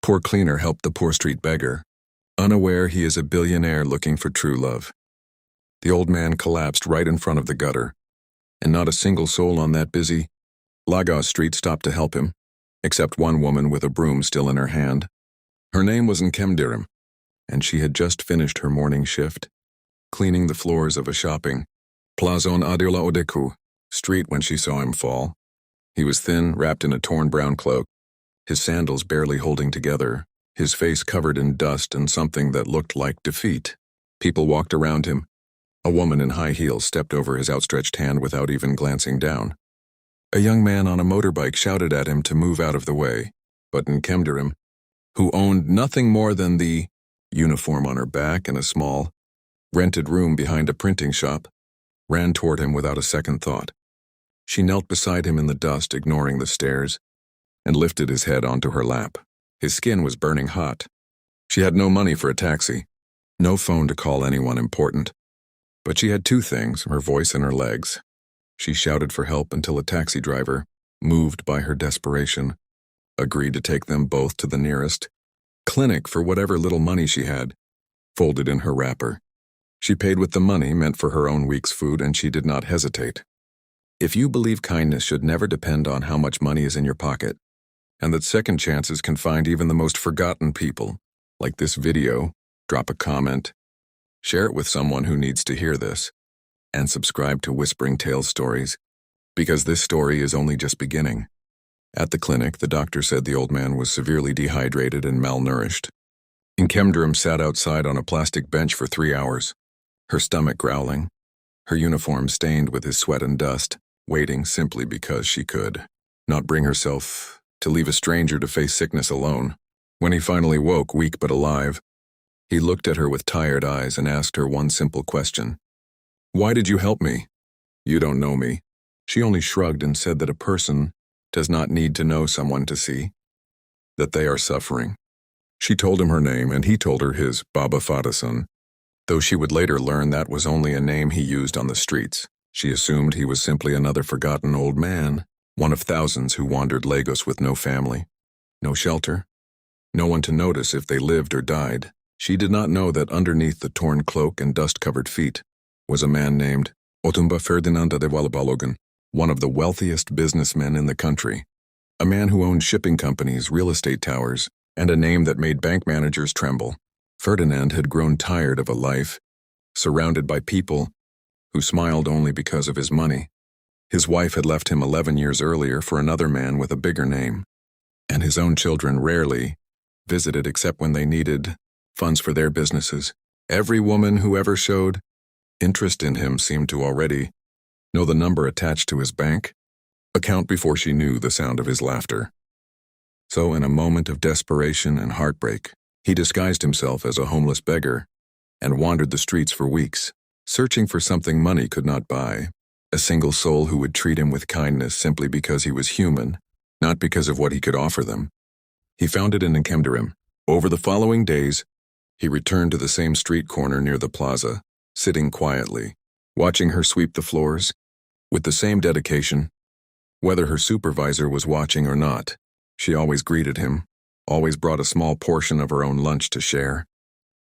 Poor cleaner helped the poor street beggar, unaware he is a billionaire looking for true love. The old man collapsed right in front of the gutter, and not a single soul on that busy Lagos street stopped to help him, except one woman with a broom still in her hand. Her name was Nkemdirim, and she had just finished her morning shift, cleaning the floors of a shopping plaza on Adila Odeku street when she saw him fall. He was thin, wrapped in a torn brown cloak, his sandals barely holding together, his face covered in dust and something that looked like defeat. People walked around him. A woman in high heels stepped over his outstretched hand without even glancing down. A young man on a motorbike shouted at him to move out of the way, but Nkemdirim, who owned nothing more than the uniform on her back and a small, rented room behind a printing shop, ran toward him without a second thought. She knelt beside him in the dust, ignoring the stares, and lifted his head onto her lap. His skin was burning hot. She had no money for a taxi, no phone to call anyone important. But she had two things, her voice and her legs. She shouted for help until a taxi driver, moved by her desperation, agreed to take them both to the nearest clinic for whatever little money she had, folded in her wrapper. She paid with the money meant for her own week's food, and she did not hesitate. If you believe kindness should never depend on how much money is in your pocket, and that second chances can find even the most forgotten people, like this video, drop a comment, share it with someone who needs to hear this, and subscribe to Whispering Tales Stories, because this story is only just beginning. At the clinic, the doctor said the old man was severely dehydrated and malnourished. Nkemdirim sat outside on a plastic bench for 3 hours, her stomach growling, her uniform stained with his sweat and dust, waiting simply because she could not bring herself to leave a stranger to face sickness alone. When he finally woke, weak but alive, he looked at her with tired eyes and asked her one simple question. "Why did you help me?" "You don't know me." She only shrugged and said that a person does not need to know someone to see that they are suffering. She told him her name, and he told her his Baba Fadason, though she would later learn that was only a name he used on the streets. She assumed he was simply another forgotten old man, one of thousands who wandered Lagos with no family, no shelter, no one to notice if they lived or died. She did not know that underneath the torn cloak and dust-covered feet was a man named Otumba Ferdinanda de Walabalogan, one of the wealthiest businessmen in the country, a man who owned shipping companies, real estate towers, and a name that made bank managers tremble. Ferdinand had grown tired of a life surrounded by people who smiled only because of his money. His wife had left him 11 years earlier for another man with a bigger name, and his own children rarely visited except when they needed funds for their businesses. Every woman who ever showed interest in him seemed to already know the number attached to his bank account before she knew the sound of his laughter. So in a moment of desperation and heartbreak, he disguised himself as a homeless beggar and wandered the streets for weeks, searching for something money could not buy, a single soul who would treat him with kindness simply because he was human, not because of what he could offer them. He found it in Nkemdirim. Over the following days, he returned to the same street corner near the plaza, sitting quietly, watching her sweep the floors, with the same dedication. Whether her supervisor was watching or not, she always greeted him, always brought a small portion of her own lunch to share,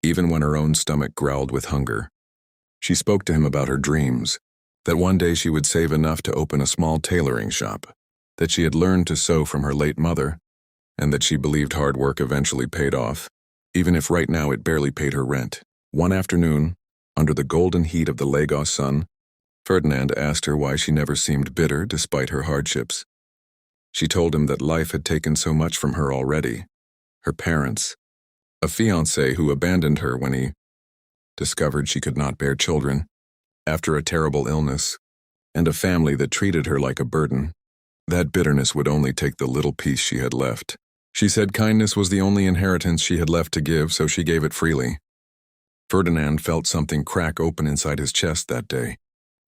even when her own stomach growled with hunger. She spoke to him about her dreams, that one day she would save enough to open a small tailoring shop, that she had learned to sew from her late mother, and that she believed hard work eventually paid off, even if right now it barely paid her rent. One afternoon, under the golden heat of the Lagos sun, Ferdinand asked her why she never seemed bitter despite her hardships. She told him that life had taken so much from her already. Her parents, a fiancé who abandoned her when he discovered she could not bear children, after a terrible illness, and a family that treated her like a burden. That bitterness would only take the little piece she had left. She said kindness was the only inheritance she had left to give, so she gave it freely. Ferdinand felt something crack open inside his chest that day,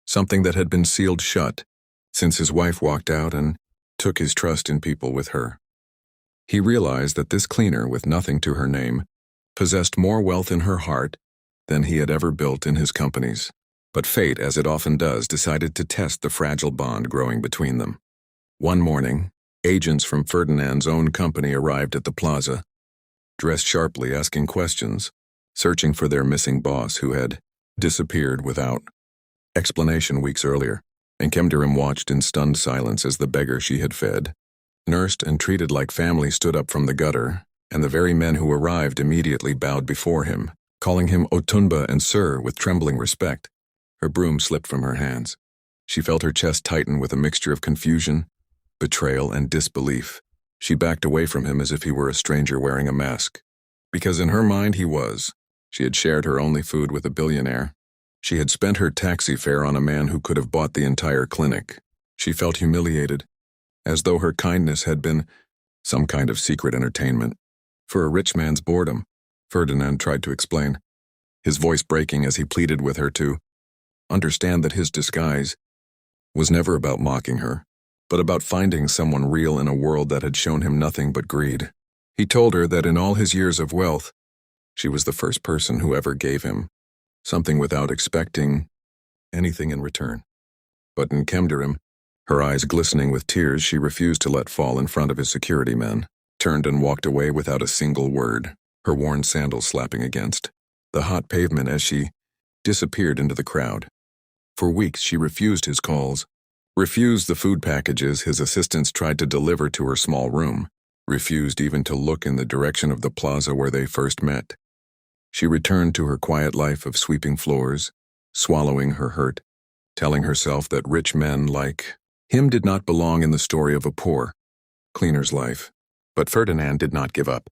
something that had been sealed shut since his wife walked out and took his trust in people with her. He realized that this cleaner with nothing to her name possessed more wealth in her heart than he had ever built in his companies. But fate, as it often does, decided to test the fragile bond growing between them. One morning, agents from Ferdinand's own company arrived at the plaza, dressed sharply, asking questions, searching for their missing boss who had disappeared without explanation weeks earlier. And Kemderim watched in stunned silence as the beggar she had fed, nursed, and treated like family stood up from the gutter, and the very men who arrived immediately bowed before him, calling him Otunba and Sir with trembling respect. Her broom slipped from her hands. She felt her chest tighten with a mixture of confusion, betrayal, and disbelief. She backed away from him as if he were a stranger wearing a mask. Because in her mind he was. She had shared her only food with a billionaire. She had spent her taxi fare on a man who could have bought the entire clinic. She felt humiliated, as though her kindness had been some kind of secret entertainment. For a rich man's boredom, Ferdinand tried to explain, his voice breaking as he pleaded with her to understand that his disguise was never about mocking her, but about finding someone real in a world that had shown him nothing but greed. He told her that in all his years of wealth, she was the first person who ever gave him something without expecting anything in return. But in Kemderim, her eyes glistening with tears she refused to let fall in front of his security men, turned and walked away without a single word, her worn sandals slapping against the hot pavement as she disappeared into the crowd. For weeks she refused his calls, refused the food packages his assistants tried to deliver to her small room, refused even to look in the direction of the plaza where they first met. She returned to her quiet life of sweeping floors, swallowing her hurt, telling herself that rich men like him did not belong in the story of a poor cleaner's life. But Ferdinand did not give up.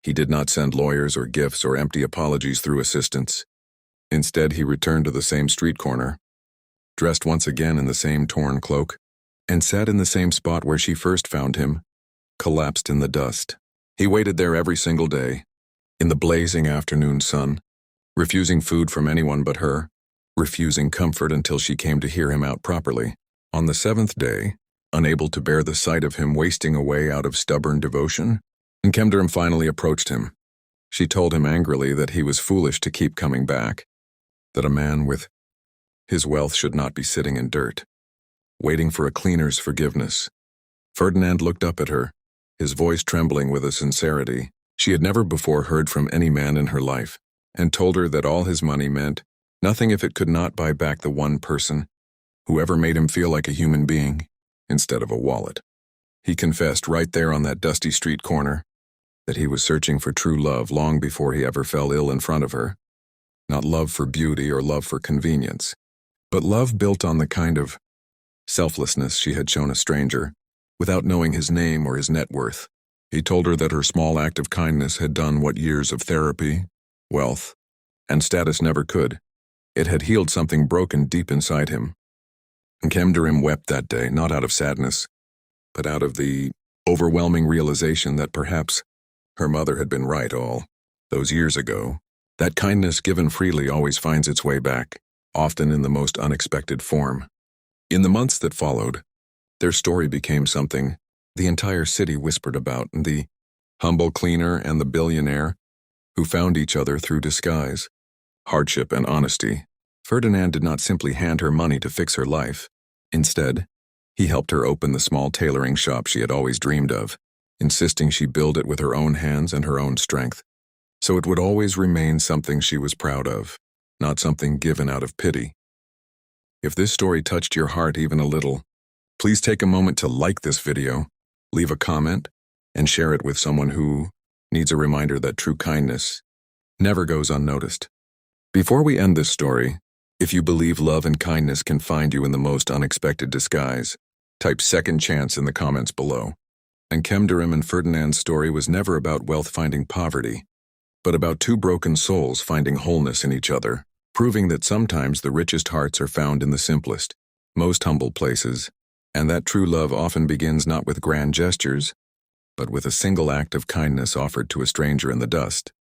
He did not send lawyers or gifts or empty apologies through assistants. Instead, he returned to the same street corner, dressed once again in the same torn cloak, and sat in the same spot where she first found him, collapsed in the dust. He waited there every single day, in the blazing afternoon sun, refusing food from anyone but her, refusing comfort until she came to hear him out properly. On the seventh day, unable to bear the sight of him wasting away out of stubborn devotion, Kemderim finally approached him. She told him angrily that he was foolish to keep coming back, that a man with his wealth should not be sitting in dirt, waiting for a cleaner's forgiveness. Ferdinand looked up at her, his voice trembling with a sincerity she had never before heard from any man in her life, and told her that all his money meant nothing if it could not buy back the one person who ever made him feel like a human being instead of a wallet. He confessed right there on that dusty street corner that he was searching for true love long before he ever fell ill in front of her. Not love for beauty or love for convenience, but love built on the kind of selflessness she had shown a stranger, without knowing his name or his net worth. He told her that her small act of kindness had done what years of therapy, wealth, and status never could. It had healed something broken deep inside him. And Kemderim wept that day, not out of sadness, but out of the overwhelming realization that perhaps her mother had been right all those years ago. That kindness given freely always finds its way back, often in the most unexpected form. In the months that followed, their story became something the entire city whispered about, the humble cleaner and the billionaire who found each other through disguise, hardship, and honesty. Ferdinand did not simply hand her money to fix her life. Instead, he helped her open the small tailoring shop she had always dreamed of, insisting she build it with her own hands and her own strength, so it would always remain something she was proud of, not something given out of pity. If this story touched your heart even a little, please take a moment to like this video, leave a comment, and share it with someone who needs a reminder that true kindness never goes unnoticed. Before we end this story, if you believe love and kindness can find you in the most unexpected disguise, type second chance in the comments below. And Kemderim and Ferdinand's story was never about wealth finding poverty, but about two broken souls finding wholeness in each other, proving that sometimes the richest hearts are found in the simplest, most humble places, and that true love often begins not with grand gestures, but with a single act of kindness offered to a stranger in the dust.